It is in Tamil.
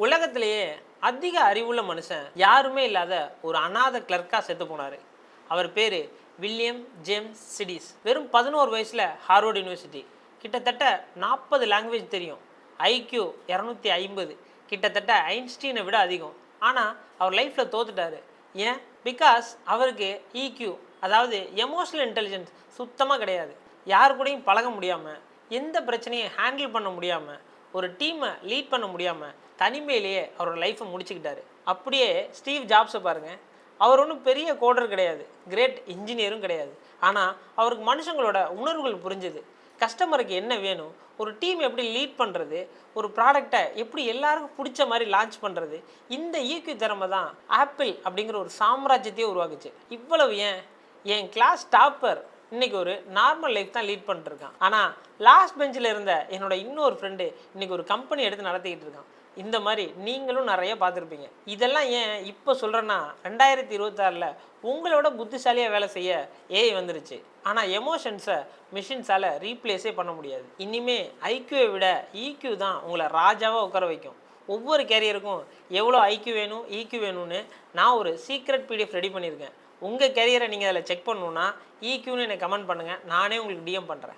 உலகத்திலேயே அதிக அறிவுள்ள மனுஷன் யாருமே இல்லாத ஒரு அநாத கிளர்க்காக செத்து போனார். அவர் பேர் வில்லியம் ஜேம்ஸ் சிடிஸ். வெறும் 11 வயசில் ஹார்வர்ட் யூனிவர்சிட்டி. கிட்டத்தட்ட 40 லாங்குவேஜ் தெரியும். ஐக்யூ 250, கிட்டத்தட்ட ஐன்ஸ்டீனை விட அதிகம். ஆனால் அவர் லைஃப்பில் தோத்துட்டார். ஏன்? பிகாஸ் அவருக்கு ஈக்யூ, அதாவது எமோஷனல் இன்டெலிஜென்ஸ் சுத்தமாக கிடையாது. யார் கூடயும் பழக முடியாமல், எந்த பிரச்சனையும் ஹேண்டில் பண்ண முடியாமல், ஒரு டீமை லீட் பண்ண முடியாமல் தனிமையிலேயே அவரோட லைஃப்பை முடிச்சுக்கிட்டாரு. அப்படியே ஸ்டீவ் ஜாப்ஸை பாருங்கள். அவர் ஒன்றும் பெரிய கோடர் கிடையாது, கிரேட் இன்ஜினியரும் கிடையாது. ஆனால் அவருக்கு மனுஷங்களோட உணர்வுகள் புரிஞ்சுது. கஸ்டமருக்கு என்ன வேணும், ஒரு டீம் எப்படி லீட் பண்ணுறது, ஒரு ப்ராடக்டை எப்படி எல்லாருக்கும் பிடிச்ச மாதிரி லான்ச் பண்ணுறது, இந்த ஈக்யூ திறமை தான் ஆப்பிள் அப்படிங்கிற ஒரு சாம்ராஜ்யத்தையே உருவாக்குச்சு. இவ்வளவு ஏன், என் கிளாஸ் டாப்பர் இன்றைக்கி ஒரு நார்மல் லைஃப் தான் லீட் பண்ணிட்டுருக்கான். ஆனால் லாஸ்ட் பெஞ்சில் இருந்த என்னோட இன்னொரு ஃப்ரெண்டு இன்றைக்கி ஒரு கம்பெனி எடுத்து நடத்திக்கிட்டு இருக்கான். இந்த மாதிரி நீங்களும் நிறைய பார்த்துருப்பீங்க. இதெல்லாம் ஏன் இப்போ சொல்கிறேன்னா, 2026 உங்களோட புத்திசாலியாக வேலை செய்ய ஏஐ வந்துருச்சு. ஆனால் எமோஷன்ஸை மிஷின்ஸால் ரீப்ளேஸே பண்ண முடியாது. இனிமேல் ஐக்யூவை விட ஈக்யூ தான் உங்களை ராஜாவாக உட்கார வைக்கும். ஒவ்வொரு கேரியருக்கும் எவ்வளோ ஐக்யூ வேணும், ஈக்யூ வேணும்னு நான் ஒரு சீக்ரெட் பிடிஎஃப் ரெடி பண்ணியிருக்கேன். உங்கள் கேரியரை நீங்கள் அதில் செக் பண்ணணுன்னா ஈக்யூன்னு எனக்கு கமெண்ட் பண்ணுங்கள், நானே உங்களுக்கு டிஎம் பண்ணுறேன்.